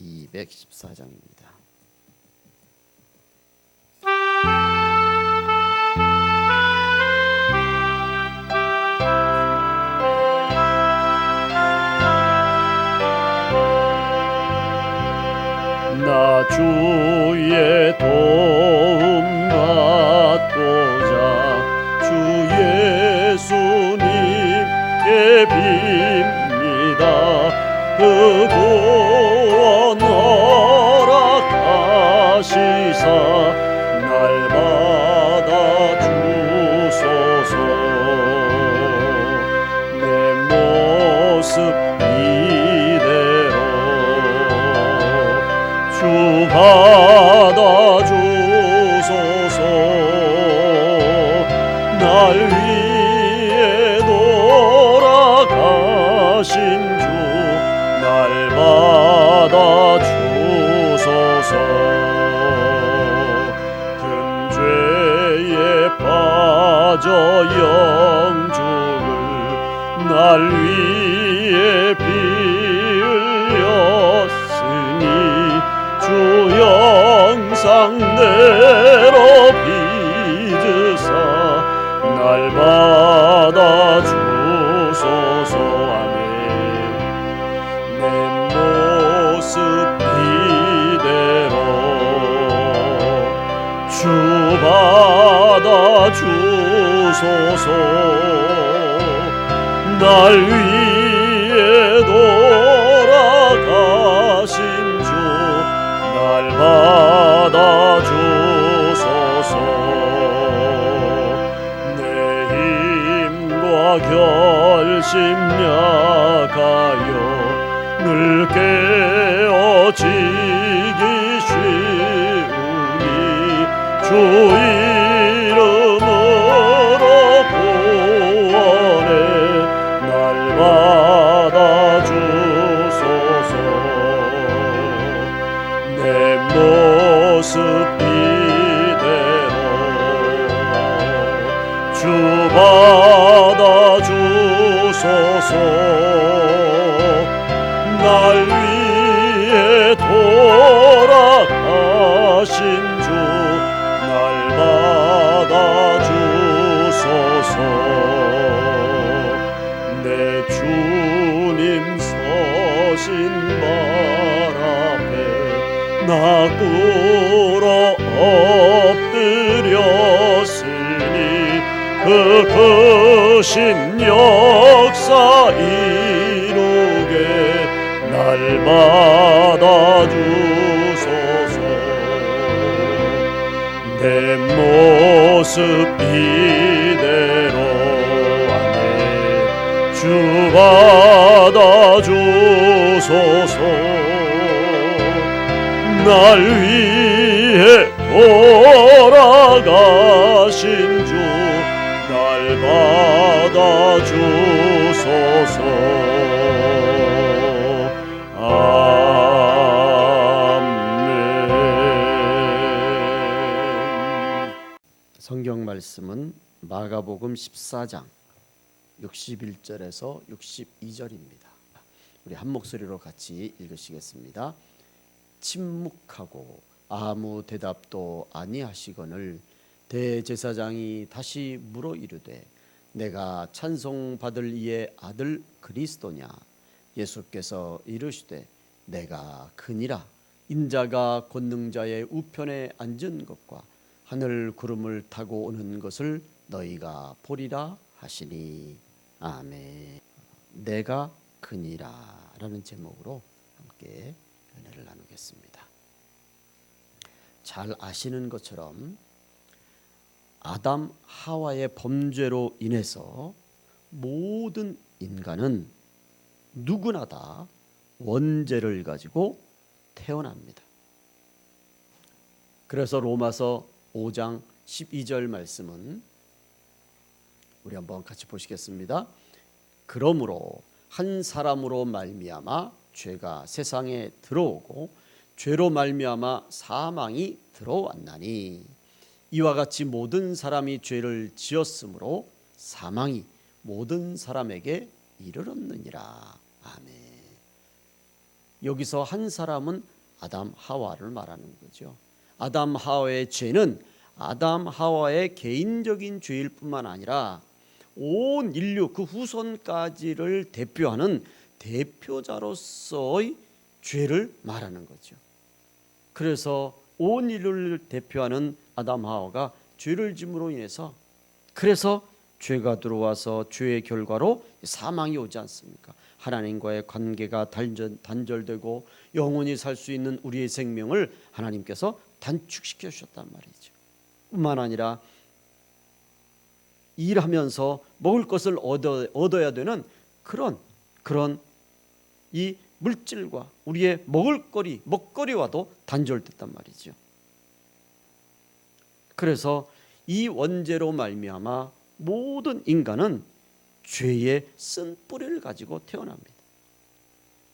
214장입니다. 나 주의 도움 받고자 주 예수님께 빕니다. 그 구원 허락하시사 날마다 주소서. 내 모습 이대로 주 받아주소서. 날 위해 돌아가신 주 날 받아주소서. 큰 죄에 빠져 영죽을 날 위해 비 흘렸으니 주 형상대로 빚으사 날 받아주소서. 아멘. 내 모습 이대로 주 받아주소서. 날 위해 돌아가신 주 날 받아주소서. 내 힘과 결심 약하여 늘 깨어지기 쉬우니 주 이름으로 구원해 날 받아주소서. 내 모습 이대로 주 받아주소서. 날 위해 돌아가신 주 날 받아주소서. 내 주님 서신 발 앞에 나 꿇어 엎드렸으니 그 크신 역사 이루게 날 받아주소서. 내 모습 이대로 아멘. 주 받아주소서. 날 위해 돌아가신 주 날 받아주소서. 아멘. 성경 말씀은 마가복음 14장 61절에서 62절입니다. 우리 한 목소리로 같이 읽으시겠습니다. 침묵하고 아무 대답도 아니하시거늘 대제사장이 다시 물어 이르되 내가 찬송받을 이의 아들 그리스도냐? 예수께서 이르시되 내가 그니라. 인자가 권능자의 우편에 앉은 것과 하늘 구름을 타고 오는 것을 너희가 보리라 하시니. 아멘. 내가 그니라 라는 제목으로 함께 은혜를 나누겠습니다. 잘 아시는 것처럼 아담 하와의 범죄로 인해서 모든 인간은 누구나 다 원죄를 가지고 태어납니다. 그래서 로마서 5장 12절 말씀은 우리 한번 같이 보시겠습니다. 그러므로 한 사람으로 말미암아 죄가 세상에 들어오고 죄로 말미암아 사망이 들어왔나니 이와 같이 모든 사람이 죄를 지었으므로 사망이 모든 사람에게 이르렀느니라. 아멘. 여기서 한 사람은 아담 하와를 말하는 거죠. 아담 하와의 죄는 아담 하와의 개인적인 죄일 뿐만 아니라 온 인류 그 후손까지를 대표하는 대표자로서의 죄를 말하는 거죠. 그래서 온 인류를 대표하는 아담 하와가 죄를 짐으로 인해서, 그래서 죄가 들어와서 죄의 결과로 사망이 오지 않습니까? 하나님과의 관계가 단절되고 영원히 살 수 있는 우리의 생명을 하나님께서 단축시켜 주셨단 말이죠. 뿐만 아니라 일하면서 먹을 것을 얻어야 되는 그런 이 물질과 우리의 먹거리와도 단절됐단 말이죠. 그래서 이 원죄로 말미암아 모든 인간은 죄의 쓴뿌리를 가지고 태어납니다.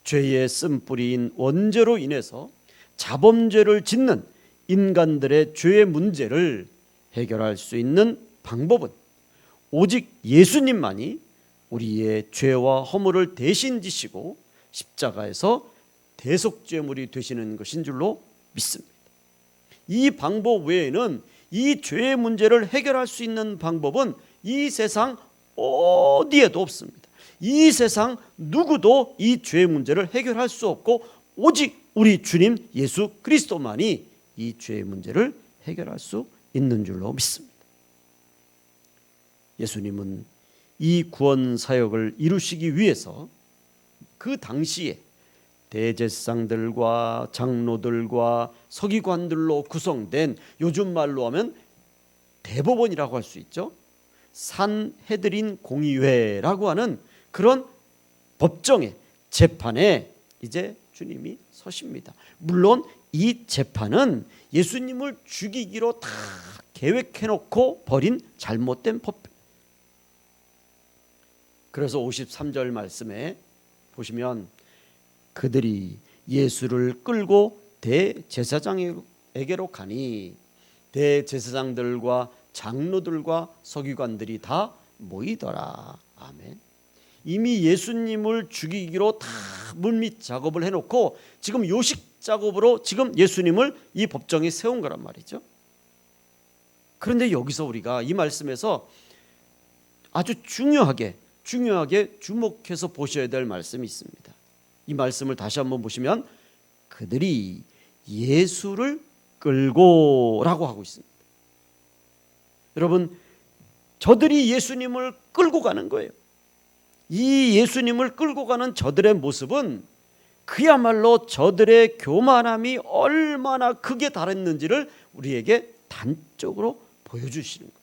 죄의 쓴뿌리인 원죄로 인해서 자범죄를 짓는 인간들의 죄의 문제를 해결할 수 있는 방법은 오직 예수님만이 우리의 죄와 허물을 대신 지시고 십자가에서 대속죄물이 되시는 것인 줄로 믿습니다. 이 방법 외에는 이 죄의 문제를 해결할 수 있는 방법은 이 세상 어디에도 없습니다. 이 세상 누구도 이 죄의 문제를 해결할 수 없고 오직 우리 주님 예수 그리스도만이 이 죄의 문제를 해결할 수 있는 줄로 믿습니다. 예수님은 이 구원 사역을 이루시기 위해서 그 당시에 대제사장들과 장로들과 서기관들로 구성된, 요즘 말로 하면 대법원이라고 할 수 있죠, 산헤드린 공의회라고 하는 그런 법정에, 재판에 이제 주님이 서십니다. 물론 이 재판은 예수님을 죽이기로 다 계획해놓고 벌인 잘못된 법. 그래서 53절 말씀에 보시면 그들이 예수를 끌고 대제사장에게로 가니 대제사장들과 장로들과 서기관들이 다 모이더라. 아멘. 이미 예수님을 죽이기로 다 물밑 작업을 해놓고 지금 요식 작업으로 지금 예수님을 이 법정에 세운 거란 말이죠. 그런데 여기서 우리가 이 말씀에서 아주 중요하게 주목해서 보셔야 될 말씀이 있습니다. 이 말씀을 다시 한번 보시면 그들이 예수를 끌고 라고 하고 있습니다. 여러분, 저들이 예수님을 끌고 가는 거예요. 이 예수님을 끌고 가는 저들의 모습은 그야말로 저들의 교만함이 얼마나 크게 달했는지를 우리에게 단적으로 보여주시는 거예요.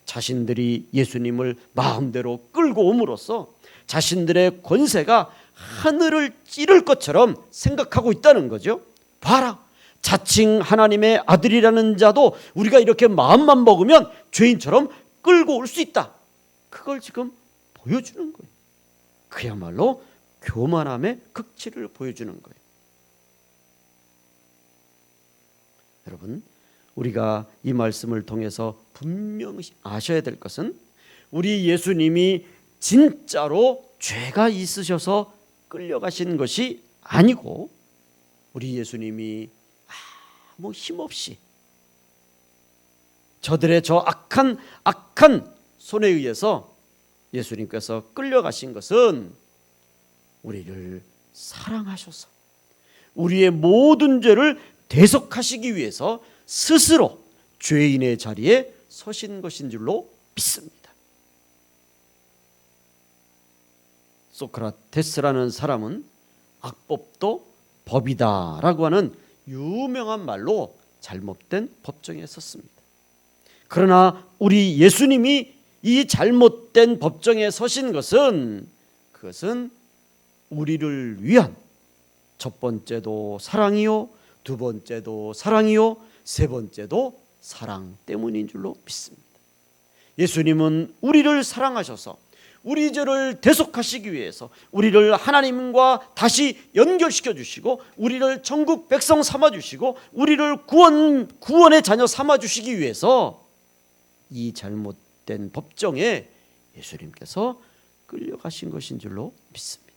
자신들이 예수님을 마음대로 끌고 옴으로써 자신들의 권세가 하늘을 찌를 것처럼 생각하고 있다는 거죠. 봐라, 자칭 하나님의 아들이라는 자도 우리가 이렇게 마음만 먹으면 죄인처럼 끌고 올 수 있다. 그걸 지금 보여주는 거예요. 그야말로 교만함의 극치를 보여주는 거예요. 여러분, 우리가 이 말씀을 통해서 분명히 아셔야 될 것은 우리 예수님이 진짜로 죄가 있으셔서 끌려가신 것이 아니고 우리 예수님이 아무 힘없이 저들의 저 악한 손에 의해서 예수님께서 끌려가신 것은 우리를 사랑하셔서 우리의 모든 죄를 대속하시기 위해서 스스로 죄인의 자리에 서신 것인 줄로 믿습니다. 소크라테스라는 사람은 악법도 법이다라고 하는 유명한 말로 잘못된 법정에 섰습니다. 그러나 우리 예수님이 이 잘못된 법정에 서신 것은 그것은 우리를 위한 첫 번째도 사랑이요, 두 번째도 사랑이요, 세 번째도 사랑 때문인 줄로 믿습니다. 예수님은 우리를 사랑하셔서 우리 죄를 대속하시기 위해서 우리를 하나님과 다시 연결시켜 주시고 우리를 천국 백성 삼아 주시고 우리를 구원의 자녀 삼아 주시기 위해서 이 잘못된 법정에 예수님께서 끌려가신 것인 줄로 믿습니다.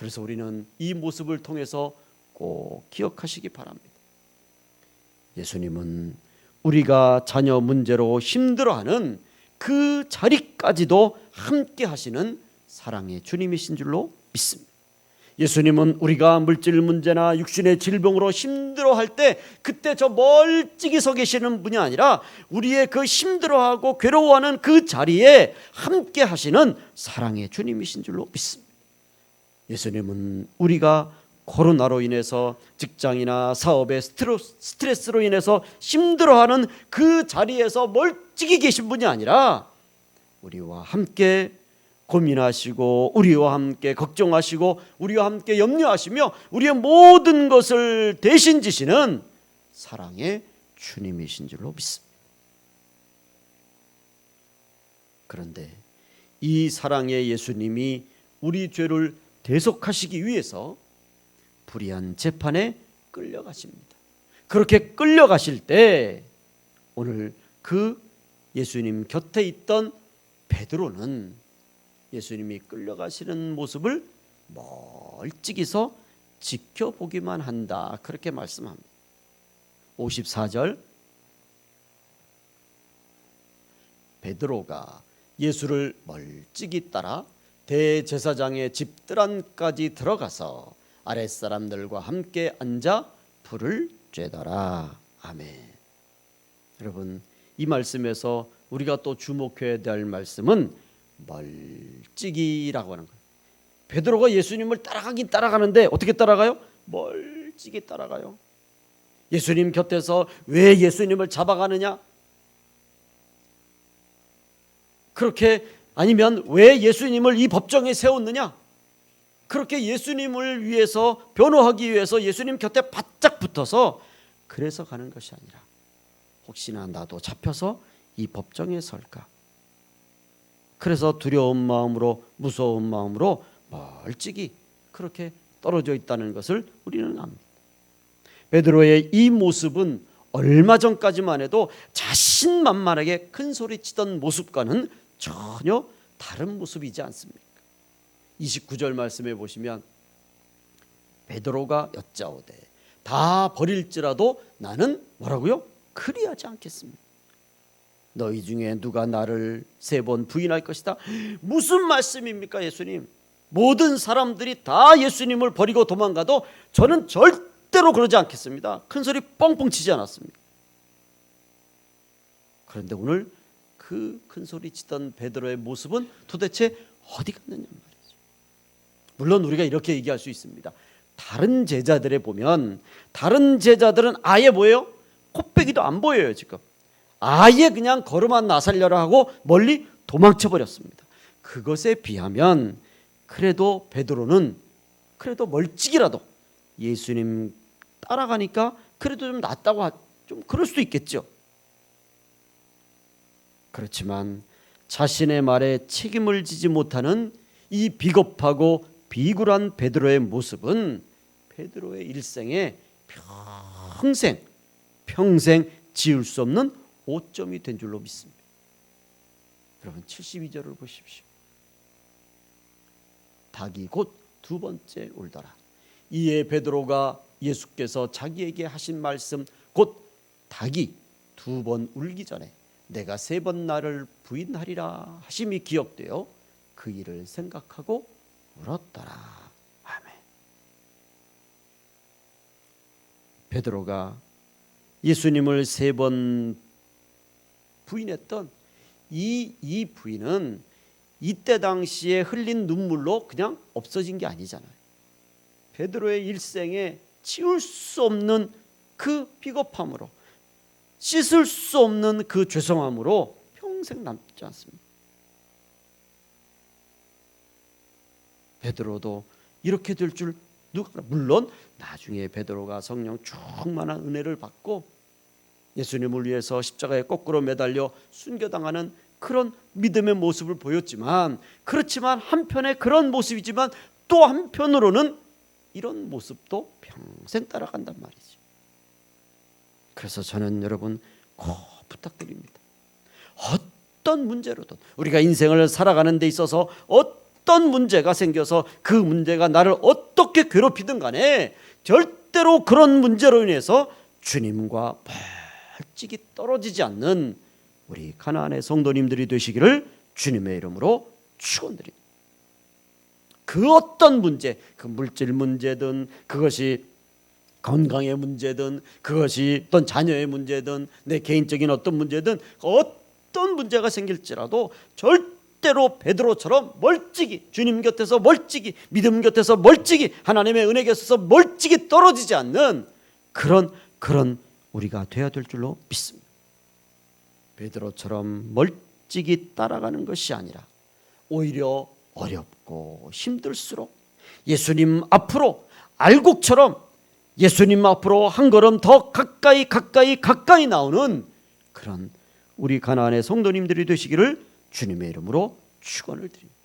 그래서 우리는 이 모습을 통해서 꼭 기억하시기 바랍니다. 예수님은 우리가 자녀 문제로 힘들어하는 그 자리까지도 함께 하시는 사랑의 주님이신 줄로 믿습니다. 예수님은 우리가 물질 문제나 육신의 질병으로 힘들어할 때 그때 저 멀찍이 서 계시는 분이 아니라 우리의 그 힘들어하고 괴로워하는 그 자리에 함께 하시는 사랑의 주님이신 줄로 믿습니다. 예수님은 우리가 코로나로 인해서 직장이나 사업의 스트레스로 인해서 힘들어하는 그 자리에서 멀찍이 계신 분이 아니라 우리와 함께 고민하시고 우리와 함께 걱정하시고 우리와 함께 염려하시며 우리의 모든 것을 대신 지시는 사랑의 주님이신 줄로 믿습니다. 그런데 이 사랑의 예수님이 우리 죄를 대속하시기 위해서 불의한 재판에 끌려가십니다. 그렇게 끌려가실 때 오늘 그 예수님 곁에 있던 베드로는 예수님이 끌려가시는 모습을 멀찍이서 지켜보기만 한다, 그렇게 말씀합니다. 54절, 베드로가 예수를 멀찍이 따라 대제사장의 집들 안까지 들어가서 아랫사람들과 함께 앉아 불을 쬐더라. 아멘. 여러분, 이 말씀에서 우리가 또 주목해야 될 말씀은 멀찍이라고 하는 거예요. 베드로가 예수님을 따라가긴 따라가는데 어떻게 따라가요? 멀찍이 따라가요. 예수님 곁에서 왜 예수님을 잡아가느냐? 그렇게 아니면 왜 예수님을 이 법정에 세웠느냐? 그렇게 예수님을 위해서 변호하기 위해서 예수님 곁에 바짝 붙어서 그래서 가는 것이 아니라 혹시나 나도 잡혀서 이 법정에 설까? 그래서 두려운 마음으로 무서운 마음으로 멀찍이 그렇게 떨어져 있다는 것을 우리는 압니다. 베드로의 이 모습은 얼마 전까지만 해도 자신만만하게 큰 소리치던 모습과는 전혀 다른 모습이지 않습니까? 29절 말씀에 보시면 베드로가 여짜오되 다 버릴지라도 나는 뭐라고요? 그리하지 않겠습니다. 너희 중에 누가 나를 3번 부인할 것이다. 무슨 말씀입니까, 예수님? 모든 사람들이 다 예수님을 버리고 도망가도 저는 절대로 그러지 않겠습니다. 큰 소리 뻥뻥 치지 않았습니다. 그런데 오늘 그 큰 소리 치던 베드로의 모습은 도대체 어디 갔느냐 말이죠. 물론 우리가 이렇게 얘기할 수 있습니다. 다른 제자들에 보면 다른 제자들은 아예 뭐예요? 코빼기도 안 보여요. 지금 아예 그냥 걸음만 나서려라 하고 멀리 도망쳐 버렸습니다. 그것에 비하면 그래도 베드로는 그래도 멀찍이라도 예수님 따라가니까 그래도 좀 낫다고 좀 그럴 수도 있겠죠. 그렇지만 자신의 말에 책임을 지지 못하는 이 비겁하고 비굴한 베드로의 모습은 베드로의 일생에 평생 지울 수 없는 오점이 된 줄로 믿습니다. 여러분 72절을 보십시오. 닭이 곧 2번째 울더라. 이에 베드로가 예수께서 자기에게 하신 말씀 곧 닭이 2번 울기 전에 내가 3번 나를 부인하리라 하심이 기억되어 그 일을 생각하고 울었더라. 아멘. 베드로가 예수님을 3번 부인했던 이 부인은 이때 당시에 흘린 눈물로 그냥 없어진 게 아니잖아요. 베드로의 일생에 치울 수 없는 그 비겁함으로 씻을 수 없는 그 죄송함으로 평생 남지 않습니다. 베드로도 이렇게 될 줄 누가 알아? 물론 나중에 베드로가 성령 충만한 은혜를 받고 예수님을 위해서 십자가에 거꾸로 매달려 순교당하는 그런 믿음의 모습을 보였지만, 그렇지만 한편에 그런 모습이지만 또 한편으로는 이런 모습도 평생 따라간단 말이죠. 그래서 저는 여러분 꼭 부탁드립니다. 어떤 문제로든 우리가 인생을 살아가는 데 있어서 어떤 문제가 생겨서 그 문제가 나를 어떻게 괴롭히든 간에 절대로 그런 문제로 인해서 주님과 멀찍이 떨어지지 않는 우리 가나안의 성도님들이 되시기를 주님의 이름으로 축원드립니다. 그 어떤 문제, 그 물질 문제든 그것이 건강의 문제든 그것이 어떤 자녀의 문제든 내 개인적인 어떤 문제든 어떤 문제가 생길지라도 절대로 베드로처럼 멀찍이 주님 곁에서 멀찍이 믿음 곁에서 멀찍이 하나님의 은혜 곁에서 멀찍이 떨어지지 않는 그런 우리가 되어야 될 줄로 믿습니다. 베드로처럼 멀찍이 따라가는 것이 아니라 오히려 어렵고 힘들수록 예수님 앞으로 알곡처럼 예수님 앞으로 한 걸음 더 가까이 나오는 그런 우리 가나안의 성도님들이 되시기를 주님의 이름으로 축원을 드립니다.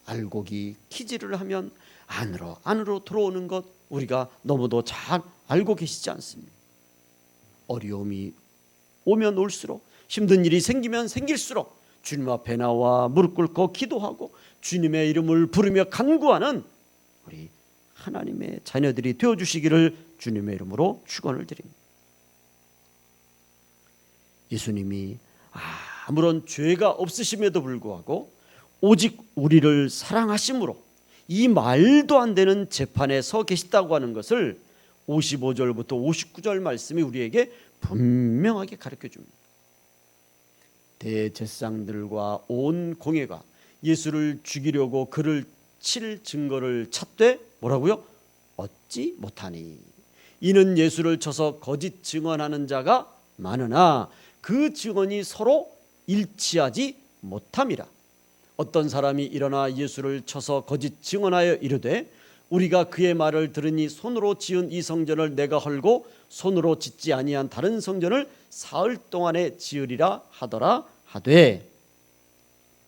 알곡이 키질을 하면 안으로 들어오는 것 우리가 너무도 잘 알고 계시지 않습니까? 어려움이 오면 올수록 힘든 일이 생기면 생길수록 주님 앞에 나와 무릎 꿇고 기도하고 주님의 이름을 부르며 간구하는 우리 하나님의 자녀들이 되어주시기를 주님의 이름으로 축원을 드립니다. 예수님이 아무런 죄가 없으심에도 불구하고 오직 우리를 사랑하심으로 이 말도 안 되는 재판에 서 계시다고 하는 것을 55절부터 59절 말씀이 우리에게 분명하게 가르쳐 줍니다. 대제사장들과 온 공회가 예수를 죽이려고 그를 칠 증거를 찾되 뭐라고요? 얻지 못하니 이는 예수를 쳐서 거짓 증언하는 자가 많으나 그 증언이 서로 일치하지 못함이라. 어떤 사람이 일어나 예수를 쳐서 거짓 증언하여 이르되 우리가 그의 말을 들으니 손으로 지은 이 성전을 내가 헐고 손으로 짓지 아니한 다른 성전을 사흘 동안에 지으리라 하더라 하되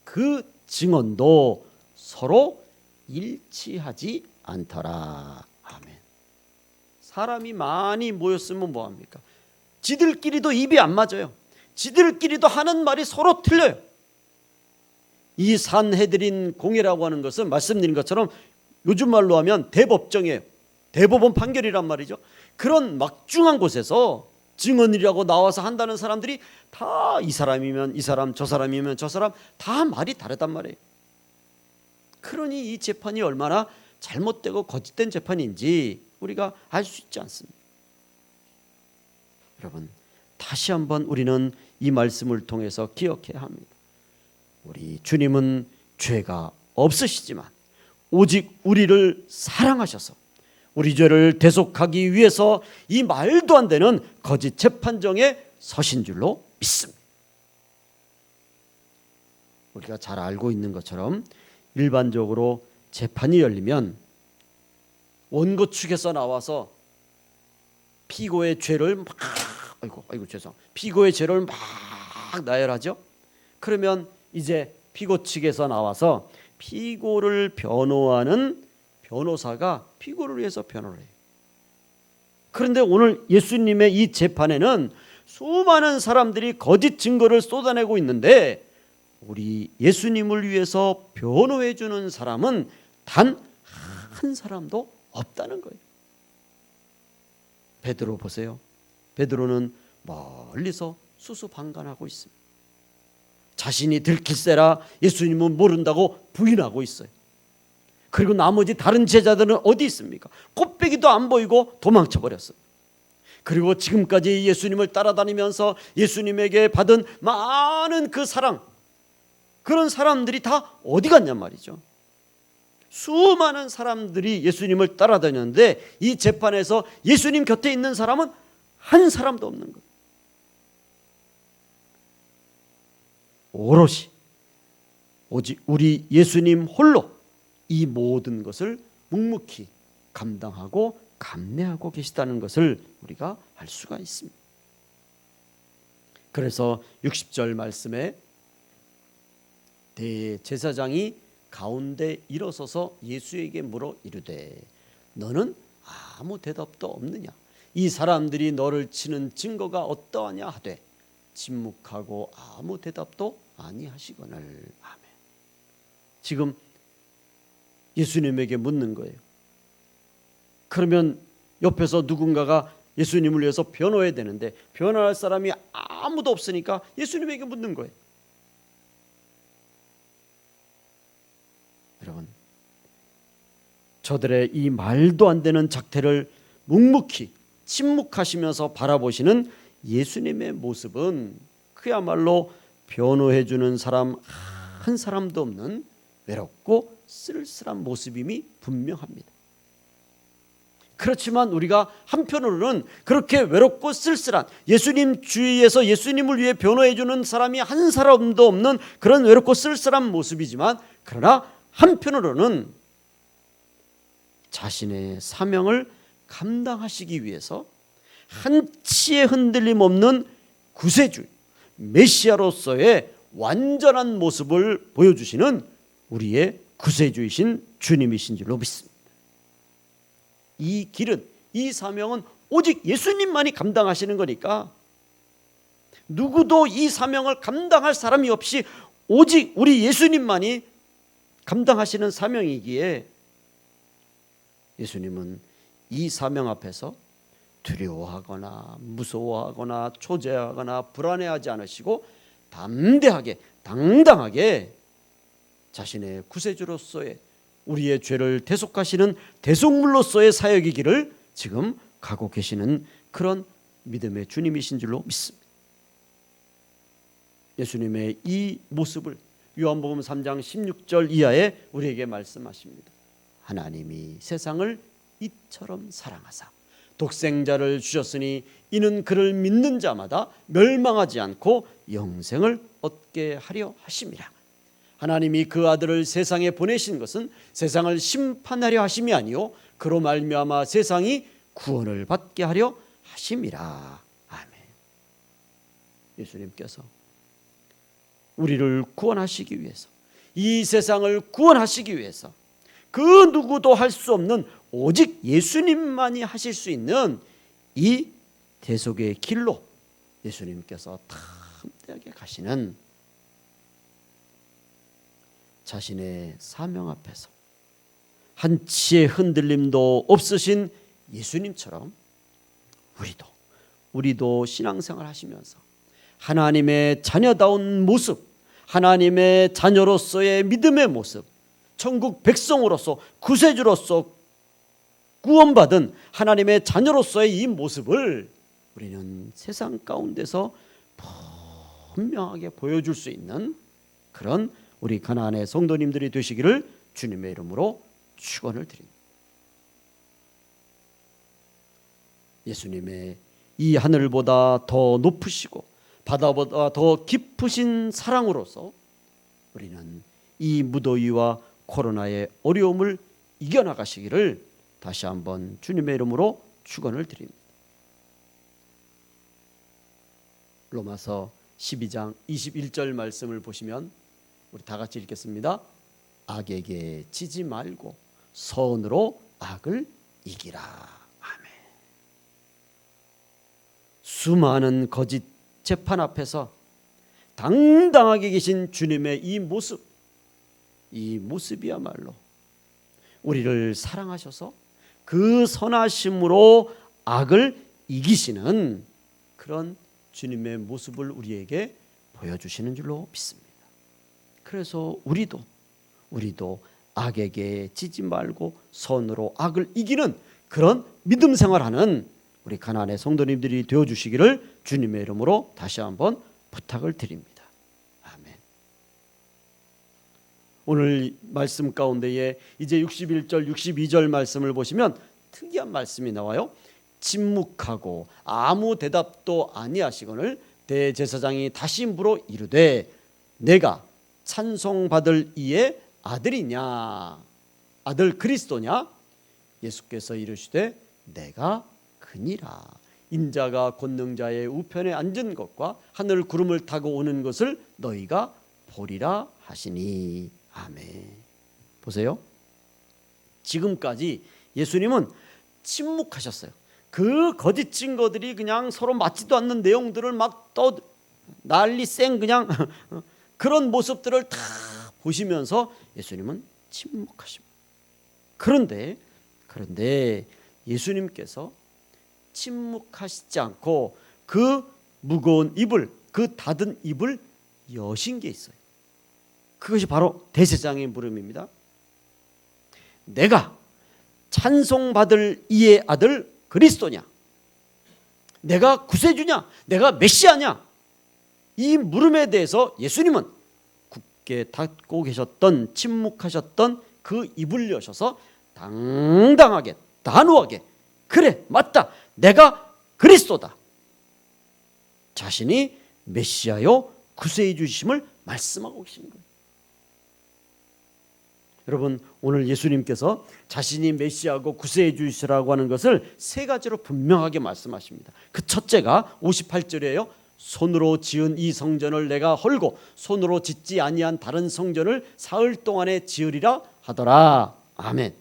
그 증언도 서로 일치하지 않더라. 아멘. 사람이 많이 모였으면 뭐합니까? 지들끼리도 입이 안 맞아요. 지들끼리도 하는 말이 서로 틀려요. 이 산헤드린 공회라고 하는 것은 말씀드린 것처럼 요즘 말로 하면 대법정이에요. 대법원 판결이란 말이죠. 그런 막중한 곳에서 증언이라고 나와서 한다는 사람들이 다 이 사람이면 이 사람, 저 사람이면 저 사람 다 말이 다르단 말이에요. 그러니 이 재판이 얼마나 잘못되고 거짓된 재판인지 우리가 알 수 있지 않습니까? 여러분, 다시 한번 우리는 이 말씀을 통해서 기억해야 합니다. 우리 주님은 죄가 없으시지만 오직 우리를 사랑하셔서 우리 죄를 대속하기 위해서 이 말도 안 되는 거짓 재판정에 서신 줄로 믿습니다. 우리가 잘 알고 있는 것처럼 일반적으로 재판이 열리면 원고 측에서 나와서 피고의 죄를 막 피고의 죄를 막 나열하죠. 그러면 이제 피고 측에서 나와서 피고를 변호하는 변호사가 피고를 위해서 변호를 해요. 그런데 오늘 예수님의 이 재판에는 수많은 사람들이 거짓 증거를 쏟아내고 있는데 우리 예수님을 위해서 변호해 주는 사람은 단 한 사람도 없다는 거예요. 베드로 보세요. 베드로는 멀리서 수수방관하고 있습니다. 자신이 들킬세라 예수님은 모른다고 부인하고 있어요. 그리고 나머지 다른 제자들은 어디 있습니까? 곱배기도 안 보이고 도망쳐 버렸어요. 그리고 지금까지 예수님을 따라다니면서 예수님에게 받은 많은 그 사랑, 그런 사람들이 다 어디 갔냔 말이죠. 수많은 사람들이 예수님을 따라다녔는데 이 재판에서 예수님 곁에 있는 사람은 한 사람도 없는 거예요. 오롯이 오직 우리 예수님 홀로 이 모든 것을 묵묵히 감당하고 감내하고 계시다는 것을 우리가 알 수가 있습니다. 그래서 60절 말씀에 대제사장이 가운데 일어서서 예수에게 물어 이르되 너는 아무 대답도 없느냐? 이 사람들이 너를 치는 증거가 어떠하냐 하되 침묵하고 아무 대답도 아니하시거늘. 아멘. 지금 예수님에게 묻는 거예요. 그러면 옆에서 누군가가 예수님을 위해서 변호해야 되는데 변호할 사람이 아무도 없으니까 예수님에게 묻는 거예요. 여러분, 저들의 이 말도 안 되는 작태를 묵묵히 침묵하시면서 바라보시는 예수님의 모습은 그야말로 변호해 주는 사람 한 사람도 없는 외롭고 쓸쓸한 모습임이 분명합니다. 그렇지만 우리가 한편으로는 그렇게 외롭고 쓸쓸한 예수님 주위에서 예수님을 위해 변호해 주는 사람이 한 사람도 없는 그런 외롭고 쓸쓸한 모습이지만, 그러나 한편으로는 자신의 사명을 감당하시기 위해서 한치의 흔들림 없는 구세주 메시아로서의 완전한 모습을 보여주시는 우리의 구세주이신 주님이신 줄로 믿습니다. 이 길은, 이 사명은 오직 예수님만이 감당하시는 거니까 누구도 이 사명을 감당할 사람이 없이 오직 우리 예수님만이 감당하시는 사명이기에 예수님은 이 사명 앞에서 두려워하거나 무서워하거나 초조해하거나 불안해하지 않으시고 담대하게 당당하게 자신의 구세주로서의 우리의 죄를 대속하시는 대속물로서의 사역이기를 지금 가고 계시는 그런 믿음의 주님이신 줄로 믿습니다. 예수님의 이 모습을 요한복음 3장 16절 이하에 우리에게 말씀하십니다. 하나님이 세상을 이처럼 사랑하사 독생자를 주셨으니 이는 그를 믿는 자마다 멸망하지 않고 영생을 얻게 하려 하심이라. 하나님이 그 아들을 세상에 보내신 것은 세상을 심판하려 하심이 아니요 그로 말미암아 세상이 구원을 받게 하려 하심이라. 아멘. 예수님께서 우리를 구원하시기 위해서, 이 세상을 구원하시기 위해서 그 누구도 할 수 없는 오직 예수님만이 하실 수 있는 이 대속의 길로 예수님께서 담대하게 가시는 자신의 사명 앞에서 한치의 흔들림도 없으신 예수님처럼 우리도 신앙생활 하시면서 하나님의 자녀다운 모습, 하나님의 자녀로서의 믿음의 모습, 천국 백성으로서 구세주로서 구원받은 하나님의 자녀로서의 이 모습을 우리는 세상 가운데서 분명하게 보여줄 수 있는 그런 우리 가나안의 성도님들이 되시기를 주님의 이름으로 축원을 드립니다. 예수님의 이 하늘보다 더 높으시고 바다보다 더 깊으신 사랑으로서 우리는 이 무더위와 코로나의 어려움을 이겨나가시기를 다시 한번 주님의 이름으로 축원을 드립니다. 로마서 12장 21절 말씀을 보시면 우리 다 같이 읽겠습니다. 악에게 지지 말고 선으로 악을 이기라. 아멘. 수많은 거짓 재판 앞에서 당당하게 계신 주님의 이 모습이야말로 우리를 사랑하셔서 그 선하심으로 악을 이기시는 그런 주님의 모습을 우리에게 보여주시는 줄로 믿습니다. 그래서 우리도 악에게 지지 말고 선으로 악을 이기는 그런 믿음 생활하는 우리 가나안의 성도님들이 되어주시기를 주님의 이름으로 다시 한번 부탁을 드립니다. 아멘. 오늘 말씀 가운데에 이제 61절 62절 말씀을 보시면 특이한 말씀이 나와요. 침묵하고 아무 대답도 아니하시거늘 대제사장이 다시 물어 이르되 내가 찬송받을 이의 아들이냐, 아들 그리스도냐? 예수께서 이르시되 내가 그니라. 인자가 권능자의 우편에 앉은 것과 하늘 구름을 타고 오는 것을 너희가 보리라 하시니. 아멘. 보세요. 지금까지 예수님은 침묵하셨어요. 그 거짓 증거들이 그냥 서로 맞지도 않는 내용들을 막 또 난리 쌩 그냥 그런 모습들을 다 보시면서 예수님은 침묵하십니다. 그런데 예수님께서 침묵하시지 않고 그 무거운 입을, 그 닫은 입을 여신 게 있어요. 그것이 바로 대제사장의 물음입니다. 내가 찬송받을 이의 아들 그리스도냐? 내가 구세주냐? 내가 메시아냐? 이 물음에 대해서 예수님은 굳게 닫고 계셨던, 침묵하셨던 그 입을 여셔서 당당하게, 단호하게, 그래, 맞다, 내가 그리스도다, 자신이 메시아요 구세주이심을 말씀하고 계신 거예요. 여러분, 오늘 예수님께서 자신이 메시아고 구세주이시라고 하는 것을 세 가지로 분명하게 말씀하십니다. 그 첫째가 58절이에요. 손으로 지은 이 성전을 내가 헐고 손으로 짓지 아니한 다른 성전을 사흘 동안에 지으리라 하더라. 아멘.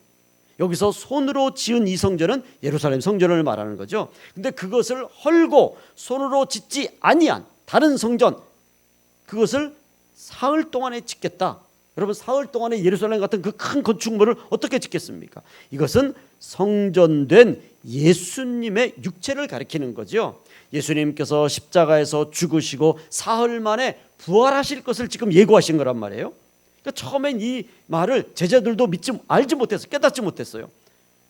여기서 손으로 지은 이 성전은 예루살렘 성전을 말하는 거죠. 근데 그것을 헐고 손으로 짓지 아니한 다른 성전, 그것을 사흘 동안에 짓겠다. 여러분, 사흘 동안에 예루살렘 같은 그 큰 건축물을 어떻게 짓겠습니까? 이것은 성전된 예수님의 육체를 가리키는 거죠. 예수님께서 십자가에서 죽으시고 사흘 만에 부활하실 것을 지금 예고하신 거란 말이에요. 그러니까 처음엔 이 말을 제자들도 알지 못했어요. 깨닫지 못했어요.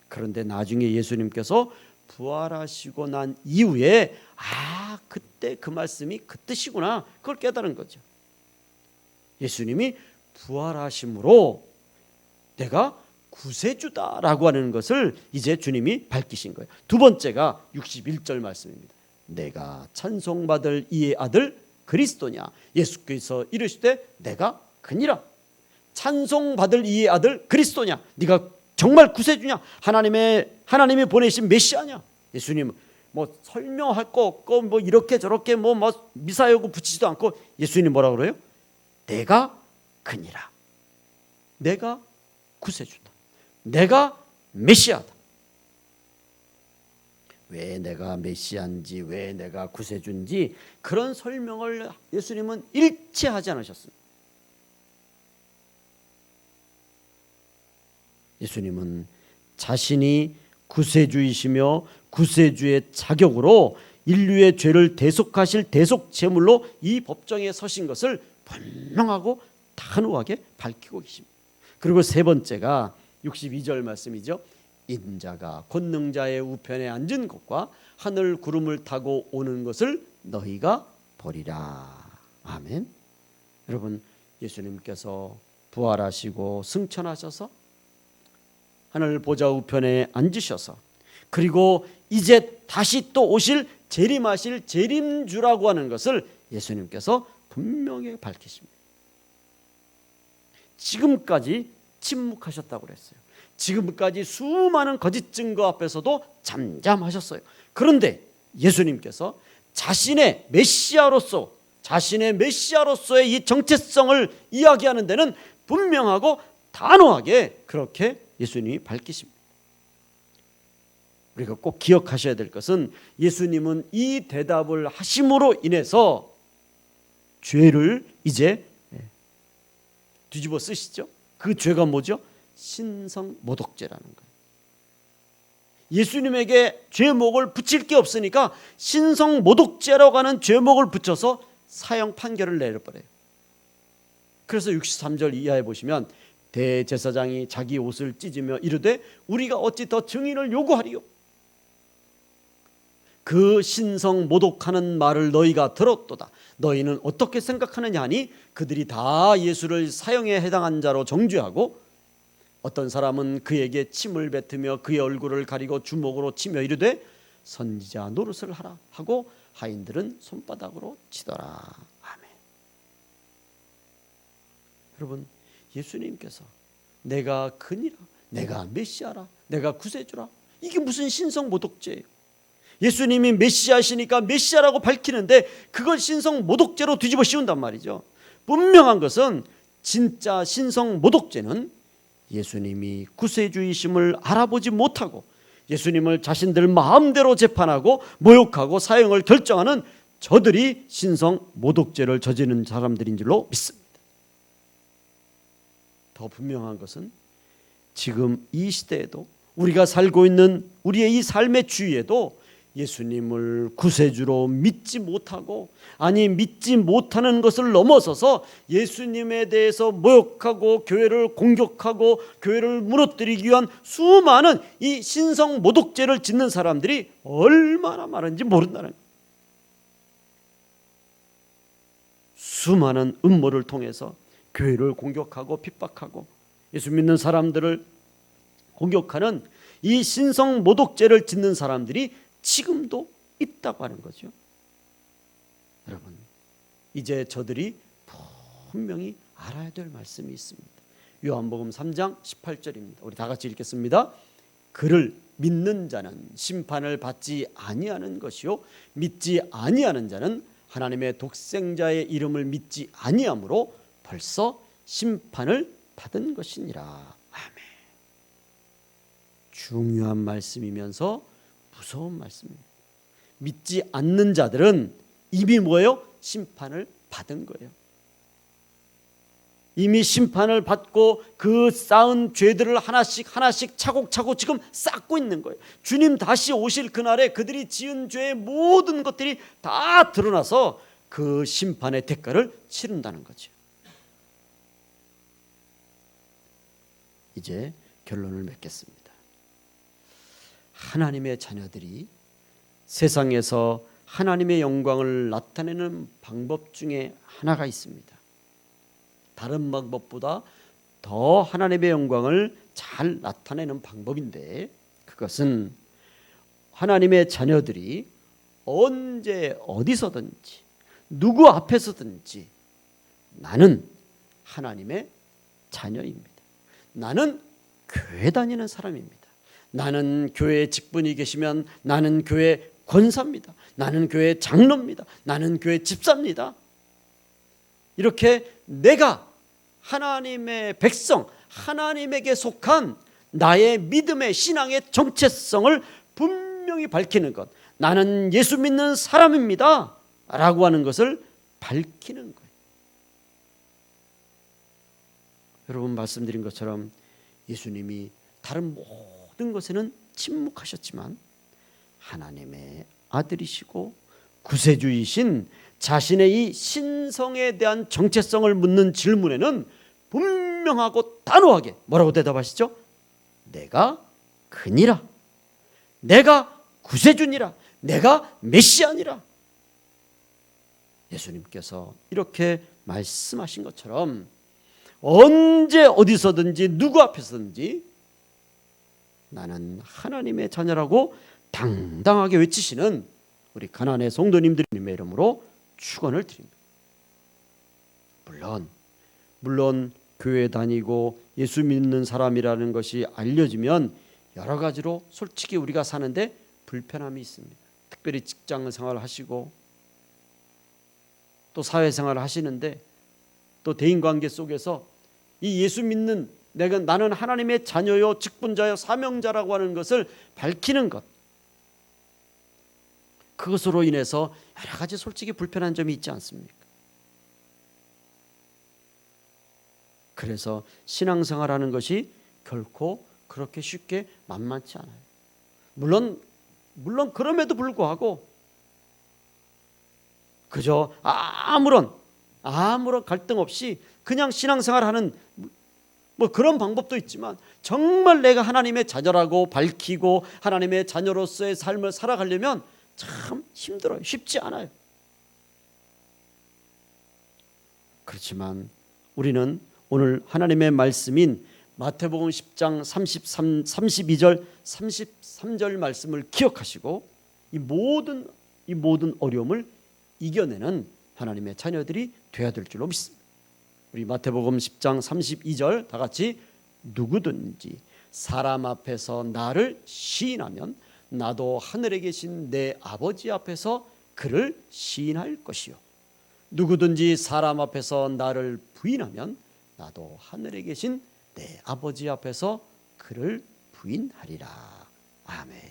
그런데 나중에 예수님께서 부활하시고 난 이후에 그때 그 말씀이 그 뜻이구나, 그걸 깨달은 거죠. 예수님이 부활하심으로 내가 구세주다라고 하는 것을 이제 주님이 밝히신 거예요. 두 번째가 61절 말씀입니다. 내가 찬송받을 이의 아들 그리스도냐? 예수께서 이르시되 내가 그니라. 찬송받을 이의 아들 그리스도냐? 네가 정말 구세주냐? 하나님이 보내신 메시아냐? 예수님 설명할 거 없고 이렇게 저렇게 미사여구 붙이지도 않고 예수님 뭐라 그래요? 내가 그니라. 내가 구세주다. 내가 메시아다. 왜 내가 메시아인지, 왜 내가 구세주인지 그런 설명을 예수님은 일체 하지 않으셨습니다. 예수님은 자신이 구세주이시며 구세주의 자격으로 인류의 죄를 대속하실 대속제물로 이 법정에 서신 것을 분명하고 단호하게 밝히고 계십니다. 그리고 세 번째가 62절 말씀이죠. 인자가 권능자의 우편에 앉은 것과 하늘 구름을 타고 오는 것을 너희가 보리라. 아멘. 여러분, 예수님께서 부활하시고 승천하셔서 하늘 보좌 우편에 앉으셔서, 그리고 이제 다시 또 오실 재림하실 재림주라고 하는 것을 예수님께서 분명히 밝히십니다. 지금까지 침묵하셨다고 그랬어요. 지금까지 수많은 거짓 증거 앞에서도 잠잠하셨어요. 그런데 예수님께서 자신의 메시아로서의 이 정체성을 이야기하는 데는 분명하고 단호하게 그렇게 예수님이 밝히십니다. 우리가 꼭 기억하셔야 될 것은 예수님은 이 대답을 하심으로 인해서 죄를 이제 뒤집어 쓰시죠. 그 죄가 뭐죠? 신성모독죄라는 거예요. 예수님에게 죄목을 붙일 게 없으니까 신성모독죄라고 하는 죄목을 붙여서 사형 판결을 내려버려요. 그래서 63절 이하에 보시면 대제사장이 자기 옷을 찢으며 이르되 우리가 어찌 더 증인을 요구하리요? 그 신성모독하는 말을 너희가 들었도다. 너희는 어떻게 생각하느냐 하니 그들이 다 예수를 사형에 해당한 자로 정죄하고 어떤 사람은 그에게 침을 뱉으며 그의 얼굴을 가리고 주먹으로 치며 이르되 선지자 노릇을 하라 하고 하인들은 손바닥으로 치더라. 아멘. 여러분, 예수님께서 내가 그니라, 내가 메시아라, 내가 구세주라, 이게 무슨 신성모독죄예요? 예수님이 메시아시니까 메시아라고 밝히는데 그걸 신성모독죄로 뒤집어 씌운단 말이죠. 분명한 것은 진짜 신성모독죄는 예수님이 구세주이심을 알아보지 못하고 예수님을 자신들 마음대로 재판하고 모욕하고 사형을 결정하는 저들이 신성모독죄를 저지르는 사람들인 줄로 믿습니다. 더 분명한 것은 지금 이 시대에도 우리가 살고 있는 우리의 이 삶의 주위에도 예수님을 구세주로 믿지 못하고, 아니 믿지 못하는 것을 넘어서서 예수님에 대해서 모욕하고 교회를 공격하고 교회를 무너뜨리기 위한 수많은 이 신성 모독죄를 짓는 사람들이 얼마나 많은지 모른다는 거예요. 수많은 음모를 통해서 교회를 공격하고 핍박하고 예수 믿는 사람들을 공격하는 이 신성 모독죄를 짓는 사람들이 지금도 있다고 하는 거죠. 여러분, 이제 저들이 분명히 알아야 될 말씀이 있습니다. 요한복음 3장 18절입니다. 우리 다 같이 읽겠습니다. 그를 믿는 자는 심판을 받지 아니하는 것이요 믿지 아니하는 자는 하나님의 독생자의 이름을 믿지 아니하므로 벌써 심판을 받은 것이니라. 아멘. 중요한 말씀이면서 무서운 말씀입니다. 믿지 않는 자들은 이미 뭐예요? 심판을 받은 거예요. 이미 심판을 받고 그 쌓은 죄들을 하나씩 하나씩 차곡차곡 지금 쌓고 있는 거예요. 주님 다시 오실 그날에 그들이 지은 죄의 모든 것들이 다 드러나서 그 심판의 대가를 치른다는 거죠. 이제 결론을 맺겠습니다. 하나님의 자녀들이 세상에서 하나님의 영광을 나타내는 방법 중에 하나가 있습니다. 다른 방법보다 더 하나님의 영광을 잘 나타내는 방법인데, 그것은 하나님의 자녀들이 언제 어디서든지 누구 앞에서든지 나는 하나님의 자녀입니다. 나는 교회 다니는 사람입니다. 나는 교회에 직분이 계시면 나는 교회 권사입니다. 나는 교회 장로입니다. 나는 교회 집사입니다. 이렇게 내가 하나님의 백성, 하나님에게 속한 나의 믿음의 신앙의 정체성을 분명히 밝히는 것, 나는 예수 믿는 사람입니다 라고 하는 것을 밝히는 거예요. 여러분, 말씀드린 것처럼 예수님이 다른 모든 것에는 침묵하셨지만 하나님의 아들이시고 구세주이신 자신의 이 신성에 대한 정체성을 묻는 질문에는 분명하고 단호하게 뭐라고 대답하시죠? 내가 그니라, 내가 구세주니라, 내가 메시아니라. 예수님께서 이렇게 말씀하신 것처럼 언제 어디서든지 누구 앞에서든지 나는 하나님의 자녀라고 당당하게 외치시는 우리 가나안의 성도님들의 이름으로 축원을 드립니다. 물론 교회 다니고 예수 믿는 사람이라는 것이 알려지면 여러 가지로 솔직히 우리가 사는데 불편함이 있습니다. 특별히 직장 생활을 하시고 또 사회생활을 하시는데 또 대인관계 속에서 이 예수 믿는 나는 하나님의 자녀요 직분자요 사명자라고 하는 것을 밝히는 것, 그것으로 인해서 여러 가지 솔직히 불편한 점이 있지 않습니까? 그래서 신앙생활하는 것이 결코 그렇게 쉽게 만만치 않아요. 물론 그럼에도 불구하고 그저 아무런 갈등 없이 그냥 신앙생활하는 뭐 그런 방법도 있지만, 정말 내가 하나님의 자녀라고 밝히고 하나님의 자녀로서의 삶을 살아가려면 참 힘들어요. 쉽지 않아요. 그렇지만 우리는 오늘 하나님의 말씀인 마태복음 10장 32절 33절 말씀을 기억하시고 이 모든 어려움을 이겨내는 하나님의 자녀들이 되어야 될 줄로 믿습니다. 우리 마태복음 10장 32절 다 같이, 누구든지 사람 앞에서 나를 시인하면 나도 하늘에 계신 내 아버지 앞에서 그를 시인할 것이요, 누구든지 사람 앞에서 나를 부인하면 나도 하늘에 계신 내 아버지 앞에서 그를 부인하리라. 아멘.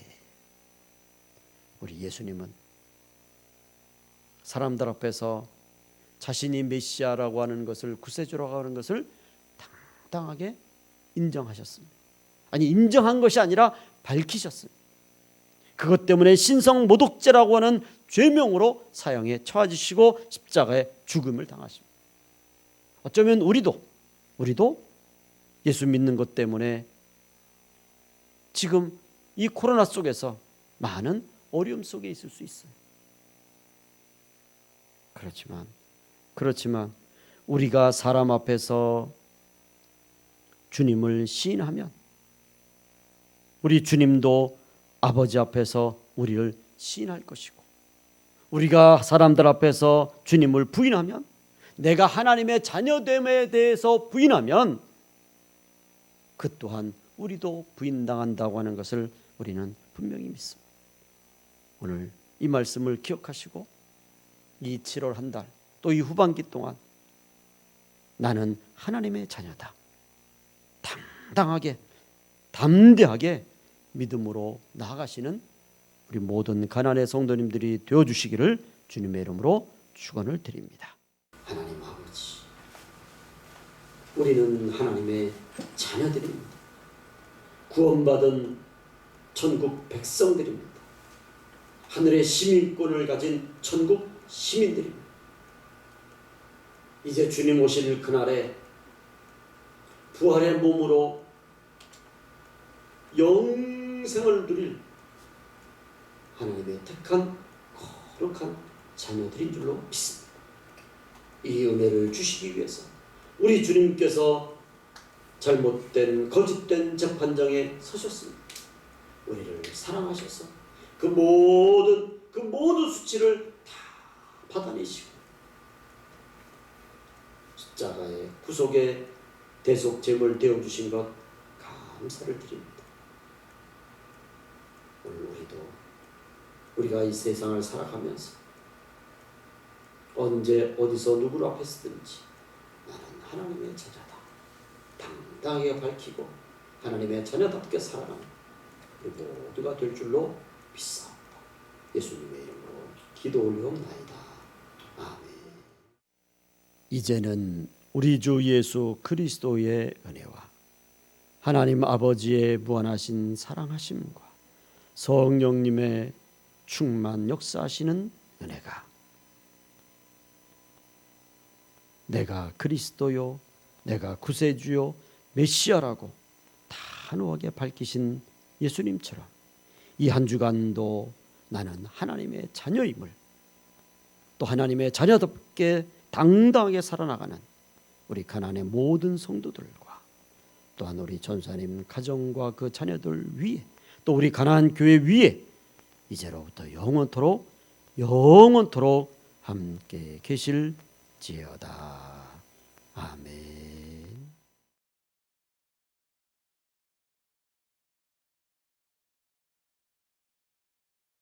우리 예수님은 사람들 앞에서 자신이 메시아라고 하는 것을, 구세주라고 하는 것을 당당하게 인정하셨습니다. 아니, 인정한 것이 아니라 밝히셨습니다. 그것 때문에 신성 모독죄라고 하는 죄명으로 사형에 처해지시고 십자가에 죽음을 당하십니다. 어쩌면 우리도 예수 믿는 것 때문에 지금 이 코로나 속에서 많은 어려움 속에 있을 수 있어요. 그렇지만 우리가 사람 앞에서 주님을 시인하면 우리 주님도 아버지 앞에서 우리를 시인할 것이고, 우리가 사람들 앞에서 주님을 부인하면, 내가 하나님의 자녀됨에 대해서 부인하면 그 또한 우리도 부인당한다고 하는 것을 우리는 분명히 믿습니다. 오늘 이 말씀을 기억하시고 이 7월 한 달, 또 이 후반기 동안 나는 하나님의 자녀다, 당당하게 담대하게 믿음으로 나아가시는 우리 모든 가난의 성도님들이 되어주시기를 주님의 이름으로 축원을 드립니다. 하나님 아버지, 우리는 하나님의 자녀들입니다. 구원받은 천국 백성들입니다. 하늘의 시민권을 가진 천국 시민들입니다. 이제 주님 오실 그날에 부활의 몸으로 영생을 누릴 하나님의 택한 거룩한 자녀들인 줄로 믿습니다. 이 은혜를 주시기 위해서 우리 주님께서 잘못된 거짓된 재판장에 서셨습니다. 우리를 사랑하셔서 그 모든 수치를 다 받아내시고 십자가의 구속의 대속 제물 되어 주신 것 감사를 드립니다. 오늘 우리가 이 세상을 살아가면서 언제 어디서 누구 앞에 서든지 나는 하나님의 자녀다, 당당하게 밝히고 하나님의 자녀답게 살아가는 우리 모두가 될 줄로 믿사옵니다. 예수님의 이름으로 기도 올리옵나이다. 아멘. 이제는 우리 주 예수 그리스도의 은혜와 하나님 아버지의 무한하신 사랑하심과 성령님의 충만 역사하시는 은혜가 내가 그리스도요, 내가 구세주요, 메시아라고 단호하게 밝히신 예수님처럼 이 한 주간도 나는 하나님의 자녀임을, 또 하나님의 자녀답게 당당하게 살아나가는 우리 가난의 모든 성도들과 또한 우리 전사님 가정과 그 자녀들 위에, 또 우리 가나안 교회 위에 이제로부터 영원토록 함께 계실지어다. 아멘.